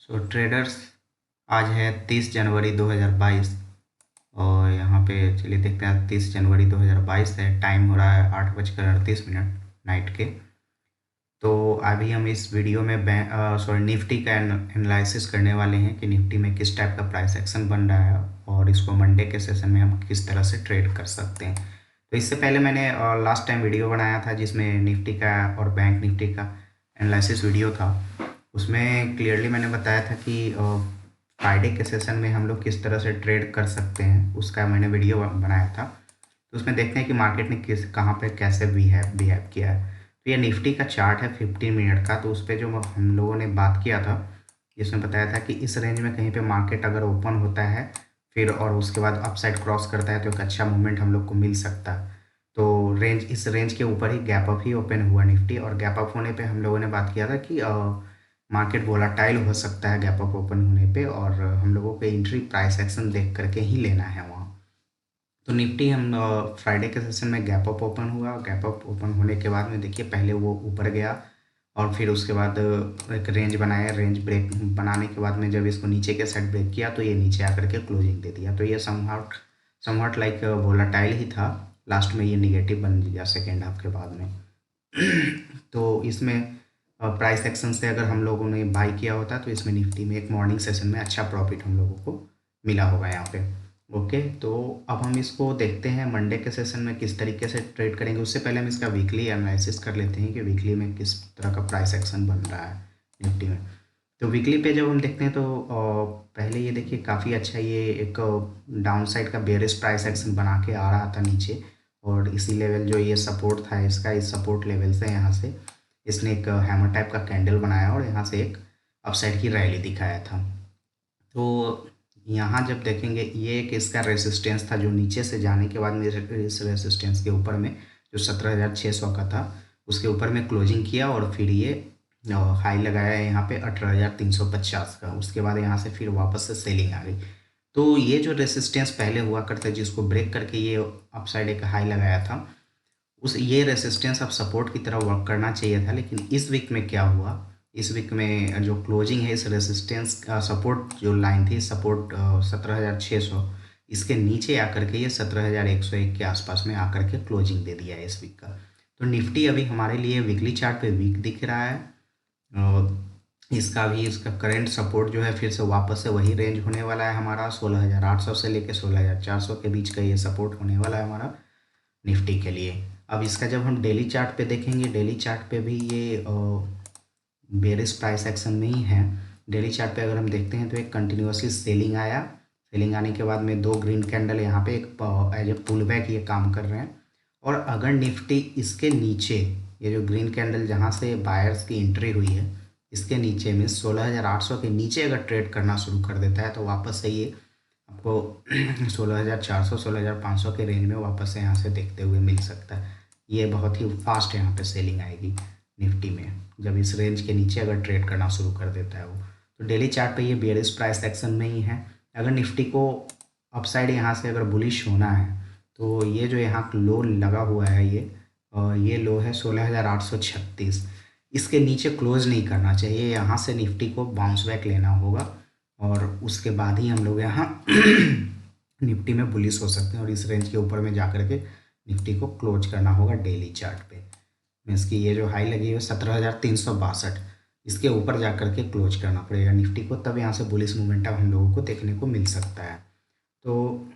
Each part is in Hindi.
सो ट्रेडर्स, आज है 30 जनवरी 2022 और यहाँ पे चलिए देखते हैं। 30 जनवरी 2022 है, टाइम हो रहा है 8:38 नाइट के। तो अभी हम इस वीडियो में निफ्टी का एनालिसिस करने वाले हैं कि निफ्टी में किस टाइप का प्राइस एक्शन बन रहा है और इसको मंडे के सेशन में हम किस तरह से ट्रेड कर सकते हैं। तो इससे पहले मैंने लास्ट टाइम वीडियो बनाया था जिसमें निफ्टी का और बैंक निफ्टी का एनालिसिस वीडियो था। उसमें क्लियरली मैंने बताया था कि फ्राइडे के सेशन में हम लोग किस तरह से ट्रेड कर सकते हैं, उसका मैंने वीडियो बनाया था। तो उसमें देखते हैं कि मार्केट ने कहाँ पे कैसे बिहेव किया है। तो ये निफ्टी का चार्ट है 15 मिनट का। तो उस पर जो हम लोगों ने बात किया था, जिसमें बताया था कि इस रेंज में कहीं पे मार्केट अगर ओपन होता है फिर और उसके बाद अपसाइड क्रॉस करता है तो एक अच्छा मूवमेंट हम लोग को मिल सकता है। तो इस रेंज के ऊपर ही गैप अप ही ओपन हुआ निफ्टी, और गैप अप होने पे हम लोगों ने बात किया था कि मार्केट वोलाटाइल हो सकता है गैप अप ओपन होने पे, और हम लोगों को एंट्री प्राइस एक्शन देख करके ही लेना है वहाँ। तो निफ्टी हम फ्राइडे के सेशन में गैप अप ओपन हुआ। गैप अप ओपन होने के बाद में देखिए पहले वो ऊपर गया और फिर उसके बाद एक रेंज बनाया। रेंज ब्रेक बनाने के बाद में जब इसको नीचे के साइड ब्रेक किया तो ये नीचे आकर के क्लोजिंग दे दिया। तो ये समहाट लाइक वोलाटाइल ही था। लास्ट में ये निगेटिव बन गया सेकेंड हाफ के बाद में। तो इसमें प्राइस एक्शन से अगर हम लोगों ने बाई किया होता तो इसमें निफ्टी में एक मॉर्निंग सेशन में अच्छा प्रॉफिट हम लोगों को मिला होगा यहाँ पे। ओके, तो अब हम इसको देखते हैं मंडे के सेशन में किस तरीके से ट्रेड करेंगे। उससे पहले हम इसका वीकली एनालिसिस कर लेते हैं कि वीकली में किस तरह का प्राइस एक्शन बन रहा है निफ्टी में। तो वीकली पे जब हम देखते हैं तो पहले ये देखिए काफ़ी अच्छा ये एक डाउन साइड का बेयरिश प्राइस एक्शन बना के आ रहा था नीचे, और इसी लेवल जो ये सपोर्ट था इसका, इस सपोर्ट लेवल से यहाँ से इसने एक हैमर टाइप का कैंडल बनाया और यहाँ से एक अपसाइड की रैली दिखाया था। तो यहाँ जब देखेंगे ये एक इसका रेसिस्टेंस था जो नीचे से जाने के बाद में इस रेसिस्टेंस के ऊपर में जो 17,600 का था उसके ऊपर में क्लोजिंग किया, और फिर ये हाई लगाया है यहाँ पे 18,350 का। उसके बाद यहाँ से फिर वापस से सेलिंग आ गई। तो ये जो रेसिस्टेंस पहले हुआ करता है जिसको ब्रेक करके ये अपसाइड एक हाई लगाया था, उस ये रेसिस्टेंस अब सपोर्ट की तरह वर्क करना चाहिए था। लेकिन इस वीक में क्या हुआ, इस वीक में जो क्लोजिंग है इस रेसिस्टेंस का सपोर्ट जो लाइन थी सपोर्ट 17,600, इसके नीचे आकर के ये 17,101 के आसपास में आकर के क्लोजिंग दे दिया है इस वीक का। तो निफ्टी अभी हमारे लिए वीकली चार्ट पे वीक दिख रहा है। इसका करंट सपोर्ट जो है फिर से वापस से वही रेंज होने वाला है हमारा 16,800 से लेकर 16,400 के बीच का ये सपोर्ट होने वाला है हमारा निफ्टी के लिए। अब इसका जब हम डेली चार्ट पे देखेंगे, डेली चार्ट पे भी ये बेरिश प्राइस एक्शन में ही है। डेली चार्ट पे अगर हम देखते हैं तो एक कंटिन्यूसली सेलिंग आया। सेलिंग आने के बाद में 2 ग्रीन कैंडल यहाँ पे एक एज ए पुल बैक ये काम कर रहे हैं। और अगर निफ्टी इसके नीचे, ये जो ग्रीन कैंडल जहाँ से बायर्स की एंट्री हुई है इसके नीचे में 16,800 के नीचे अगर ट्रेड करना शुरू कर देता है तो वापस से ये आपको 16,400 16,500 के रेंज में वापस से यहाँ से देखते हुए मिल सकता है। ये बहुत ही फास्ट यहाँ पे सेलिंग आएगी निफ्टी में जब इस रेंज के नीचे अगर ट्रेड करना शुरू कर देता है वो। तो डेली चार्ट पे ये बेयरिश प्राइस एक्शन में ही है। अगर निफ्टी को अपसाइड यहाँ से अगर बुलिश होना है तो ये जो यहाँ लो लगा हुआ है ये लो है 16,836, इसके नीचे क्लोज नहीं करना चाहिए। यहाँ से निफ्टी को बाउंस बैक लेना होगा और उसके बाद ही हम लोग यहाँ निफ्टी में बुलिश हो सकते हैं, और इस रेंज के ऊपर में जा कर के निफ्टी को क्लोज करना होगा डेली चार्ट पे। मीन्स की ये जो हाई लगी है 17,362, इसके ऊपर जा कर के क्लोज करना पड़ेगा निफ्टी को, तब यहाँ से बुलिश मोमेंटम हम लोगों को देखने को मिल सकता है। तो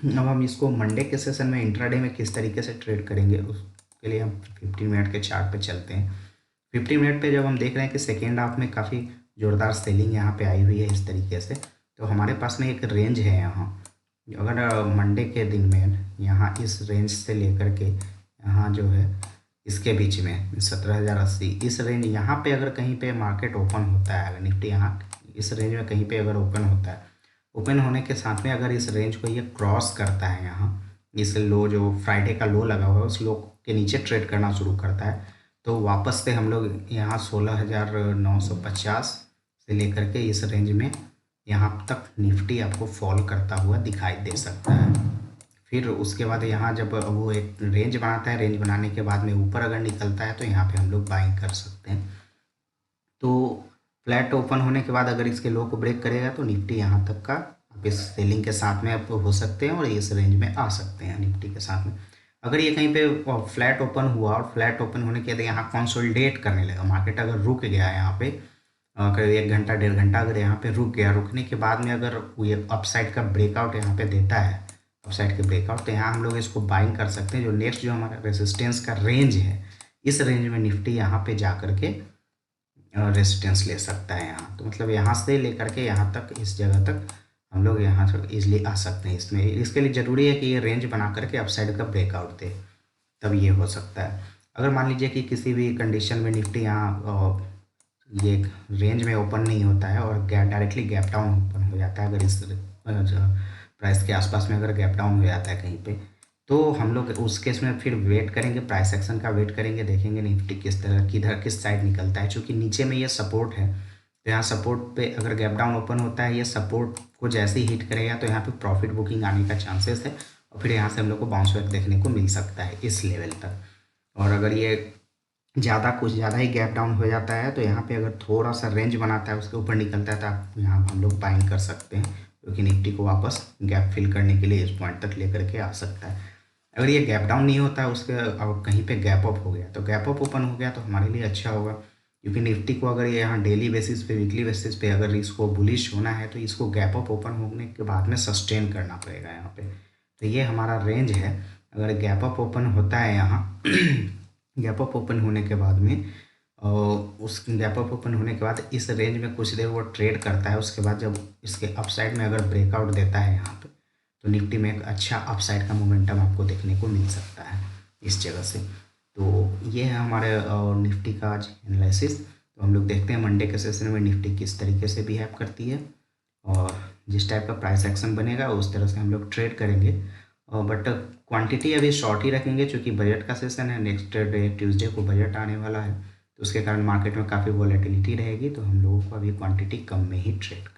अब हम इसको मंडे के सेशन में इंट्राडे में किस तरीके से ट्रेड करेंगे उसके लिए हम 15 मिनट के चार्ट पे चलते हैं। 15 मिनट पे जब हम देख रहे हैं कि सेकेंड हाफ में काफ़ी ज़ोरदार सेलिंग यहाँ पे आई हुई है इस तरीके से, तो हमारे पास में एक रेंज है यहाँ। अगर मंडे के दिन में यहाँ इस रेंज से लेकर के यहाँ जो है इसके बीच में 17,080, इस रेंज यहाँ पे अगर कहीं पे मार्केट ओपन होता है, अगर निफ्टी यहाँ इस रेंज में कहीं पे अगर ओपन होता है, ओपन होने के साथ में अगर इस रेंज को ये क्रॉस करता है, यहाँ इस लो जो फ्राइडे का लो लगा हुआ है उस लो के नीचे ट्रेड करना शुरू करता है, तो वापस से हम लोग यहाँ 16,950 से लेकर के इस रेंज में यहाँ तक निफ्टी आपको फॉल करता हुआ दिखाई दे सकता है। फिर उसके बाद यहाँ जब वो एक रेंज बनाता है, रेंज बनाने के बाद में ऊपर अगर निकलता है तो यहाँ पे हम लोग बाइंग कर सकते हैं। तो फ्लैट ओपन होने के बाद अगर इसके लो को ब्रेक करेगा तो निफ्टी यहाँ तक का आप इस सेलिंग के साथ में आप हो सकते हैं और इस रेंज में आ सकते हैं निफ्टी के साथ में। अगर ये कहीं पे फ्लैट ओपन हुआ और फ्लैट ओपन होने के बाद यहाँ कंसोलिडेट करने लगा, मार्केट अगर रुक गया यहाँ पे करीब 1 घंटा 1.5 घंटा अगर यहाँ पे रुक गया, रुकने के बाद में अगर ये अपसाइड का ब्रेकआउट यहाँ पे देता है, अपसाइड के ब्रेकआउट, तो यहाँ हम लोग इसको बाइंग कर सकते हैं। जो नेक्स्ट जो हमारा रेजिस्टेंस का रेंज है, इस रेंज में निफ्टी यहाँ पे जा करके रेजिस्टेंस ले सकता है यहाँ। तो मतलब यहाँ से लेकर के यहाँ तक, इस जगह तक हम लोग यहाँ तक ईजिली आ सकते हैं। इसमें इसके लिए ज़रूरी है कि ये रेंज बना करके अपसाइड का ब्रेकआउट दे, तब ये हो सकता है। अगर मान लीजिए कि किसी भी कंडीशन में निफ्टी यहाँ ये रेंज में ओपन नहीं होता है और डायरेक्टली गैप डाउन ओपन हो जाता है, अगर इस प्राइस के आसपास में अगर गैप डाउन हो जाता है कहीं पे, तो हम लोग उस केस में फिर वेट करेंगे, प्राइस एक्शन का वेट करेंगे, देखेंगे निफ्टी किस तरह किधर किस साइड निकलता है। चूँकि नीचे में ये सपोर्ट है, तो यहाँ सपोर्ट पे अगर गैप डाउन ओपन होता है, ये सपोर्ट को जैसे ही हिट करेगा तो यहाँ पे प्रॉफिट बुकिंग आने का चांसेस है और फिर यहाँ से हम लोग को बाउंस बैक देखने को मिल सकता है इस लेवल तक। और अगर ये कुछ ज़्यादा ही गैप डाउन हो जाता है तो यहाँ पे अगर थोड़ा सा रेंज बनाता है, उसके ऊपर निकलता है, तो आप यहाँ हम लोग बाइंग कर सकते हैं, क्योंकि निफ्टी को वापस गैप फिल करने के लिए इस पॉइंट तक लेकर के आ सकता है। अगर ये गैप डाउन नहीं होता है, उसके अब कहीं पे गैप अप हो गया, तो गैप अप ओपन हो गया तो हमारे लिए अच्छा होगा, क्योंकि निफ्टी को अगर ये यहाँ डेली बेसिस पे, वीकली बेसिस पे अगर इसको बुलिश होना है तो इसको गैप अप ओपन होने के बाद में सस्टेन करना पड़ेगा यहाँ पे। तो ये हमारा रेंज है। अगर गैप अप ओपन होता है यहाँ गैप अप ओपन होने के बाद में उस गैप अप ओपन होने के बाद इस रेंज में कुछ देर वो ट्रेड करता है, उसके बाद जब इसके अपसाइड में अगर ब्रेकआउट देता है यहाँ पे, तो निफ्टी में एक अच्छा अपसाइड का मोमेंटम आपको देखने को मिल सकता है इस जगह से। तो ये है हमारे निफ्टी का आज एनालिसिस। तो हम लोग देखते हैं मंडे के सेशन में निफ्टी किस तरीके से बिहेव करती है और जिस टाइप का प्राइस एक्शन बनेगा उस तरह से हम लोग ट्रेड करेंगे। बट क्वांटिटी अभी शॉर्ट ही रखेंगे, क्योंकि बजट का सेशन है, नेक्स्ट डे ट्यूसडे को बजट आने वाला है, तो उसके कारण मार्केट में काफ़ी वॉलेटिलिटी रहेगी, तो हम लोगों को अभी क्वांटिटी कम में ही ट्रेड